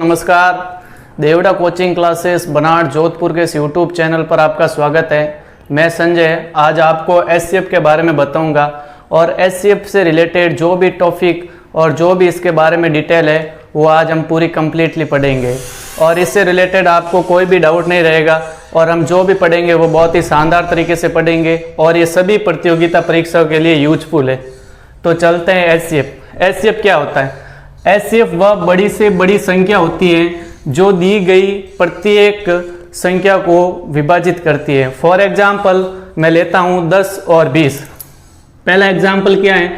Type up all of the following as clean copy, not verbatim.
नमस्कार, Devda coaching classes बनाड़ जोधपुर के इस यूट्यूब चैनल पर आपका स्वागत है। मैं संजय आज आपको एचसीएफ के बारे में बताऊंगा और एचसीएफ से रिलेटेड जो भी टॉपिक और जो भी इसके बारे में डिटेल है वो आज हम पूरी कंप्लीटली पढ़ेंगे और इससे रिलेटेड आपको कोई भी डाउट नहीं रहेगा और हम जो भी पढ़ेंगे वो बहुत ही शानदार तरीके से पढ़ेंगे और ये सभी प्रतियोगिता परीक्षाओं के लिए यूजफुल है। तो चलते हैं एचसीएफ। एचसीएफ क्या होता है? एचसीएफ वह बड़ी से बड़ी संख्या होती है जो दी गई प्रत्येक संख्या को विभाजित करती है। फॉर एग्जाम्पल मैं लेता हूँ 10 और 20। पहला एग्जाम्पल क्या है?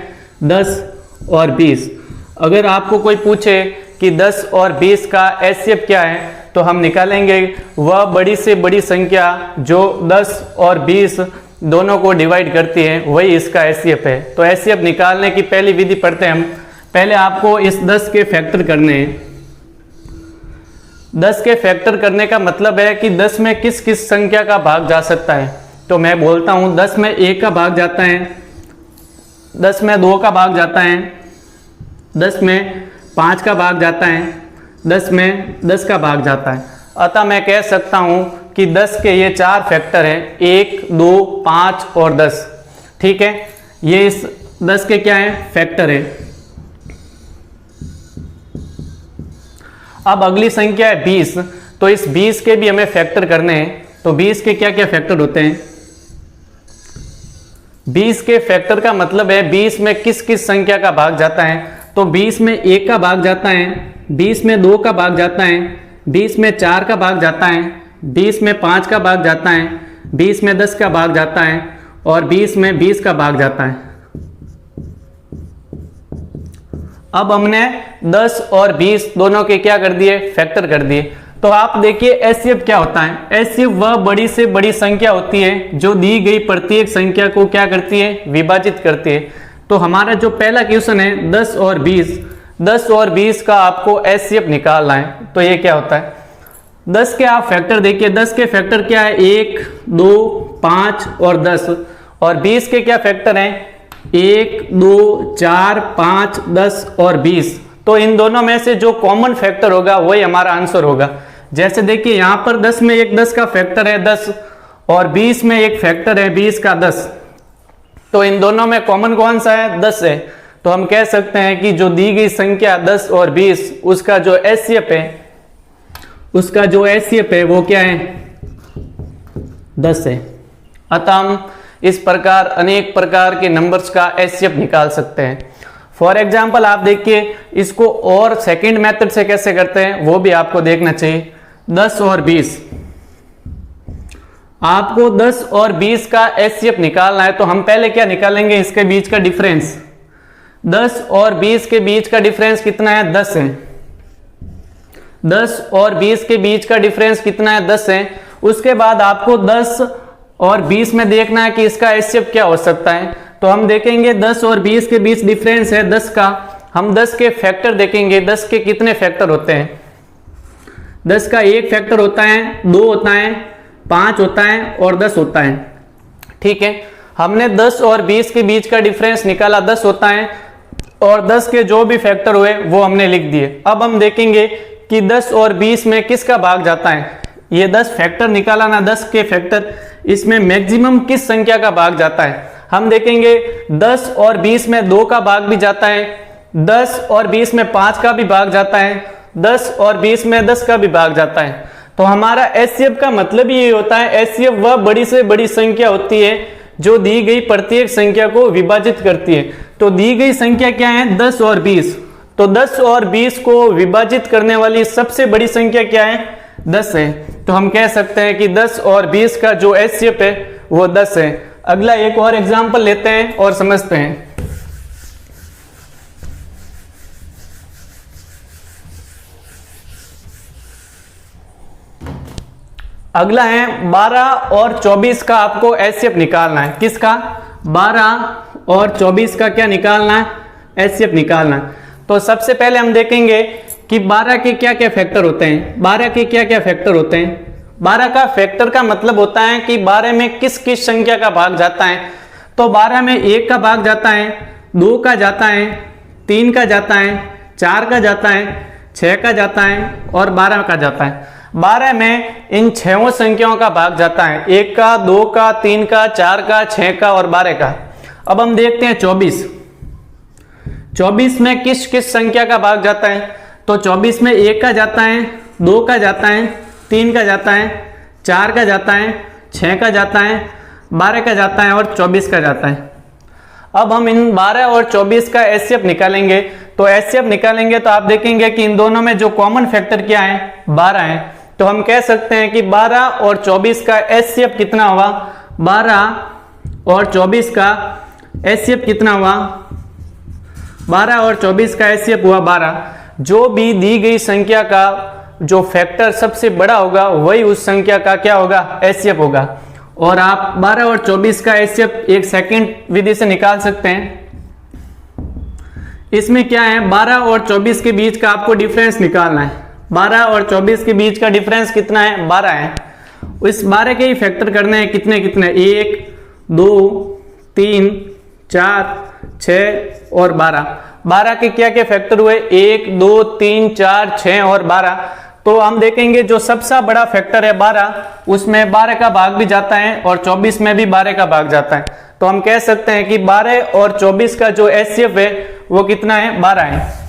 10 और 20। अगर आपको कोई पूछे कि 10 और 20 का एचसीएफ क्या है तो हम निकालेंगे वह बड़ी से बड़ी संख्या जो 10 और 20 दोनों को डिवाइड करती है, वही इसका एचसीएफ है। तो एचसीएफ निकालने की पहली विधि पढ़ते हैं हम। पहले आपको इस 10 के फैक्टर करने हैं। 10 के फैक्टर करने का मतलब है कि 10 में किस किस संख्या का भाग जा सकता है। तो मैं बोलता हूं 10 में 1 का भाग जाता है, 10 में 2 का भाग जाता है, 10 में 5 का भाग जाता है, 10 में 10 का भाग जाता है। अतः मैं कह सकता हूं कि 10 के ये 4 फैक्टर हैं, 1, 2, 5 और 10। ठीक है, ये इस 10 के क्या है? फैक्टर है। अब अगली संख्या है 20। तो इस 20 के भी हमें फैक्टर करने हैं। तो 20 के क्या क्या फैक्टर होते हैं? 20 के फैक्टर का मतलब है 20 में किस किस संख्या का भाग जाता है। तो 20 में 1 का भाग जाता है, 20 में 2 का भाग जाता है, 20 में 4 का भाग जाता है, 20 में 5 का भाग जाता है, 20 में 10 का भाग जाता है और 20 में 20 का भाग जाता है। अब हमने 10 और 20 दोनों के क्या कर दिए? फैक्टर कर दिए। तो आप देखिए एचसीएफ क्या होता है? एचसीएफ वह बड़ी से बड़ी संख्या होती है जो दी गई प्रत्येक संख्या को क्या करती है? विभाजित करती है। तो हमारा जो पहला क्वेश्चन है 10 और 20, 10 और 20 का आपको एचसीएफ निकालना है। तो ये क्या होता है? 10 के आप फैक्टर देखिए, 10 के फैक्टर क्या है? 1, 2, 5 और 10। और 20 के क्या फैक्टर हैं? 1, 2, 4, 5, 10 और 20। तो इन दोनों में से जो कॉमन फैक्टर होगा वही हमारा आंसर होगा। जैसे देखिए यहां पर 10 में एक 10 का फैक्टर है 10 और 20 में एक फैक्टर है 20 का 10। तो इन दोनों में कॉमन कौन सा है? 10 है। तो हम कह सकते हैं कि जो दी गई संख्या 10 और 20 उसका जो एचसीएफ है वो क्या है? 10 है। अतः हम इस प्रकार अनेक प्रकार के नंबर्स का एचसीएफ निकाल सकते हैं। फॉर एग्जाम्पल आप देखिए इसको और सेकंड मेथड से कैसे करते हैं वो भी आपको देखना चाहिए। 10 और 20, आपको 10 और 20 का एचसीएफ निकालना है तो हम पहले क्या निकालेंगे? इसके बीच का डिफरेंस। 10 और 20 के बीच का डिफरेंस कितना है? 10 है। 10 और 20 के बीच का डिफरेंस कितना है? 10 है। उसके बाद आपको 10 और 20 में देखना है कि इसका एचसीएफ क्या हो सकता है। तो हम देखेंगे 10 और 20 के बीच डिफरेंस है 10 का। हम 10 के फैक्टर देखेंगे। 10 के कितने फैक्टर होते हैं? 10 का 1 फैक्टर होता है, 2 होता है, 5 होता है और 10 होता है। ठीक है, हमने 10 और 20 के बीच का डिफरेंस निकाला, 10 होता है और 10 के जो भी फैक्टर हुए वो हमने लिख दिए। अब हम देखेंगे कि 10 और 20 में किसका भाग जाता है। ये 10 फैक्टर निकाला ना, 10 के फैक्टर, इसमें मैक्सिमम किस संख्या का भाग जाता है। हम देखेंगे 10 और 20 में 2 का भाग भी जाता है, 10 और 20 में 5 का भी भाग जाता है, 10 और 20 में 10 का भी भाग जाता है। तो हमारा एचसीएफ का मतलब ये होता है, एचसीएफ वह बड़ी से बड़ी संख्या होती है जो दी गई प्रत्येक संख्या को विभाजित करती है। तो दी गई संख्या क्या है? 10 और 20। तो 10 और 20 को विभाजित करने वाली सबसे बड़ी संख्या क्या है? 10 है। तो हम कह सकते हैं कि 10 और 20 का जो एचसीएफ है वो 10 है। अगला एक और एग्जांपल लेते हैं और समझते हैं। अगला है 12 और 24 का आपको एचसीएफ निकालना है। किसका? 12 और 24 का क्या निकालना है? एचसीएफ निकालना है। तो सबसे पहले हम देखेंगे कि 12 के क्या क्या फैक्टर होते हैं। 12 के क्या क्या फैक्टर होते हैं? 12 का फैक्टर का मतलब होता है कि 12 में किस किस संख्या का भाग जाता है। तो 12 में 1 का भाग जाता है, 2 का जाता है, 3 का जाता है, 4 का जाता है, 6 का जाता है और 12 का जाता है। 12 में इन 6 संख्याओं का भाग जाता है, 1 का, 2 का, 3 का, 4 का, 6 का और 12 का। अब हम देखते हैं 24। 24 में किस किस संख्या का भाग जाता है? तो 24 में 1 का जाता है, 2 का जाता है, 3 का जाता है, 4 का जाता है, 6 का जाता है, 12 का जाता है और 24 का जाता है। अब हम इन 12 और 24 का एचसीएफ निकालेंगे। तो एचसीएफ निकालेंगे तो आप देखेंगे कि इन दोनों में जो कॉमन फैक्टर क्या है? 12 है। तो हम कह सकते हैं कि 12 और 24 का एचसीएफ कितना हुआ? 12 और 24 का एचसीएफ कितना हुआ? 12 और 24 का एचसीएफ हुआ 12। जो भी दी गई संख्या का जो फैक्टर सबसे बड़ा होगा वही उस संख्या का क्या होगा? एचसीएफ होगा। और आप 12 और 24 का एचसीएफ एक सेकंड विधि से निकाल सकते हैं। इसमें क्या है? 12 और 24 के बीच का आपको डिफरेंस निकालना है। 12 और 24 के बीच का डिफरेंस कितना है? 12 है। इस 12 के ही फैक्टर करने हैं। कितने कितने? 1, 2, 3, 4, 6 और 12। 12 के क्या क्या फैक्टर हुए? 1, 2, 3, 4, 6 और 12। तो हम देखेंगे जो सबसे बड़ा फैक्टर है 12, उसमें 12 का भाग भी जाता है और 24 में भी 12 का भाग जाता है। तो हम कह सकते हैं कि 12 और 24 का जो एचसीएफ है वो कितना है? 12 है।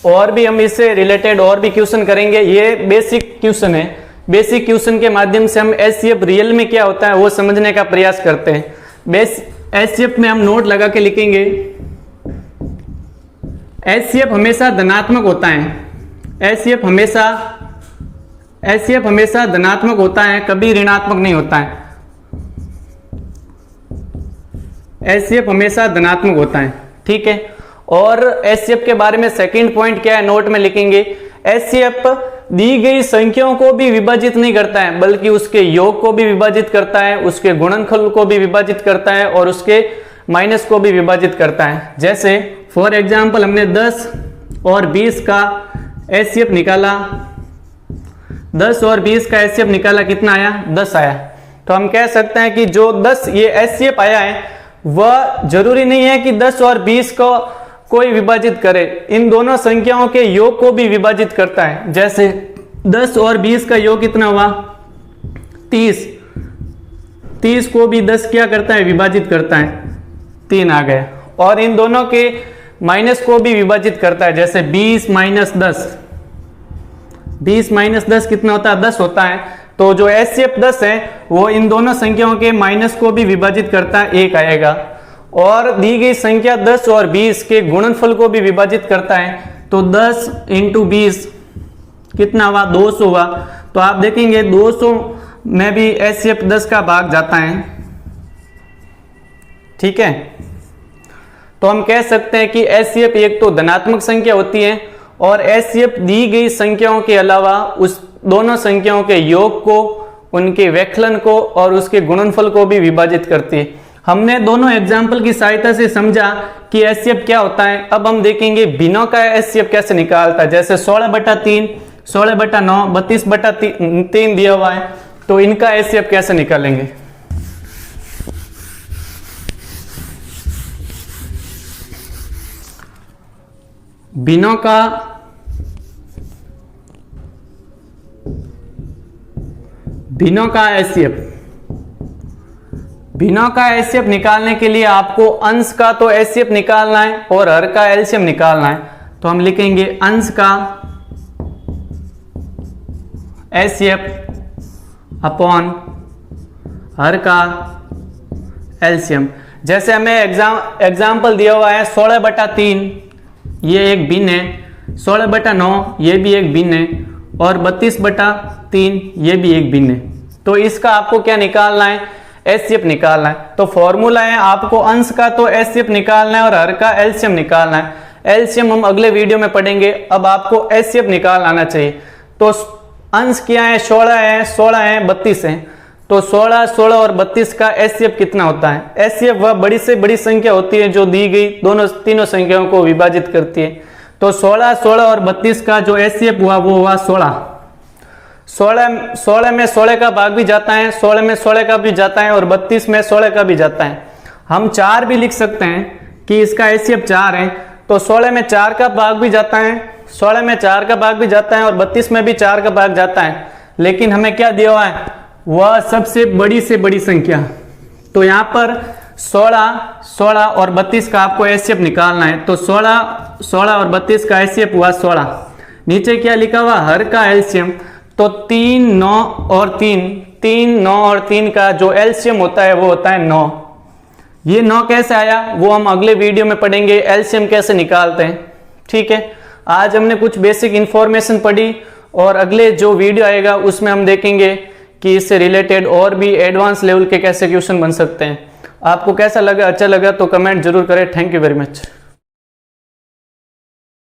और भी हम इससे रिलेटेड और भी क्वेश्चन करेंगे। ये बेसिक क्वेश्चन है। बेसिक क्वेश्चन के माध्यम से हम एचसीएफ रियल में क्या होता है वो समझने का प्रयास करते हैं। एचसीएफ में हम नोट लगा के लिखेंगे। एचसीएफ हमेशा धनात्मक होता है। एचसीएफ हमेशा धनात्मक होता है, कभी ऋणात्मक नहीं होता है। एचसीएफ हमेशा धनात्मक होता है, ठीक है। और एचसीएफ के बारे में सेकंड पॉइंट क्या है? नोट में लिखेंगे। एचसीएफ दी गई संख्याओं को भी विभाजित नहीं करता है, बल्कि उसके योग को भी विभाजित करता है, उसके गुणनफल को भी विभाजित करता है और उसके माइनस को भी विभाजित करता है। जैसे फॉर एग्जांपल हमने 10 और 20 का एचसीएफ निकाला। 10 और 20 का एचसीएफ निकाला, कितना आया? 10 आया। तो हम कह सकते हैं कि जो 10 ये एचसीएफ आया है वह जरूरी नहीं है कि 10 और 20 को कोई विभाजित करे, इन दोनों संख्याओं के योग को भी विभाजित करता है। जैसे 10 और 20 का योग कितना हुआ? 30। 30 को भी 10 क्या करता है? विभाजित करता है, 3 आ गए। और इन दोनों के माइनस को भी विभाजित करता है। जैसे 20 माइनस 10, 20 माइनस 10 कितना होता है? 10 होता है। तो जो एचसीएफ 10 है वो इन दोनों संख्याओं के माइनस को भी विभाजित करता है, 1 आएगा। और दी गई संख्या 10 और 20 के गुणनफल को भी विभाजित करता है। तो 10 इंटू 20 कितना हुआ? 200 हुआ। तो आप देखेंगे 200 में भी एचसीएफ 10 का भाग जाता है, ठीक है। तो हम कह सकते हैं कि एचसीएफ एक तो धनात्मक संख्या होती है और एचसीएफ दी गई संख्याओं के अलावा उस दोनों संख्याओं के योग को, उनके वैकलन को और उसके गुणनफल को भी विभाजित करती है। हमने दोनों एग्जाम्पल की सहायता से समझा कि एचसीएफ क्या होता है। अब हम देखेंगे भिन्नों का एचसीएफ कैसे निकालता है। जैसे 16/3, 16/9, 32/3 दिया हुआ है, तो इनका एचसीएफ कैसे निकालेंगे? भिन्नों का एचसीएफ, भिन्नों का एचसीएफ निकालने के लिए आपको अंश का तो एचसीएफ निकालना है और हर का एलसीएम निकालना है। तो हम लिखेंगे अंश का एचसीएफ अपॉन हर का एलसीएम। जैसे हमें एग्जाम्पल दिया हुआ है 16/3, ये एक भिन्न है। 16/9 ये भी एक भिन्न है और 32/3 ये भी एक भिन्न है। तो इसका आपको क्या निकालना है? एचसीएफ निकालना है। तो फॉर्मूला है आपको अंश का तो एचसीएफ निकालना है और हर का एलसीएम निकालना है। एलसीएम हम अगले वीडियो में पढ़ेंगे। अब आपको एचसीएफ निकाल आना चाहिए। तो अंश क्या है? 16 है, 16 है, 32 है। तो 16, 16 और 32 का एचसीएफ कितना होता है? एचसीएफ वह बड़ी से बड़ी संख्या होती है जो दी गई तीनों संख्याओं को विभाजित करती है। तो 16, 16 और 32 का जो एचसीएफ हुआ वो हुआ 16। 16 में 16 का भाग भी जाता है, 16 में 16 का भी जाता है और 32 में 16 का भी जाता है। हम 4 भी लिख सकते हैं कि इसका HCF 4 है, तो 16 में 4 का भाग भी जाता है, 16 में 4 का भाग भी जाता है और 32 में भी 4 का भाग जाता है। लेकिन हमें क्या दिया हुआ है, वह सबसे बड़ी से बड़ी संख्या। तो यहाँ पर 16, 16 और 32 का आपको HCF निकालना है। तो 16, 16 और 32 का HCF हुआ 16। नीचे क्या लिखा हुआ, हर का LCM, तो 3, 9 और 3, 3, 9 और 3 का जो LCM होता है वो होता है 9। ये 9 कैसे आया वो हम अगले वीडियो में पढ़ेंगे, LCM कैसे निकालते हैं। ठीक है, आज हमने कुछ बेसिक इंफॉर्मेशन पढ़ी और अगले जो वीडियो आएगा उसमें हम देखेंगे कि इससे रिलेटेड और भी एडवांस लेवल के कैसे क्वेश्चन बन सकते हैं। आपको कैसा लगा, अच्छा लगा तो कमेंट जरूर करें। Thank you very much.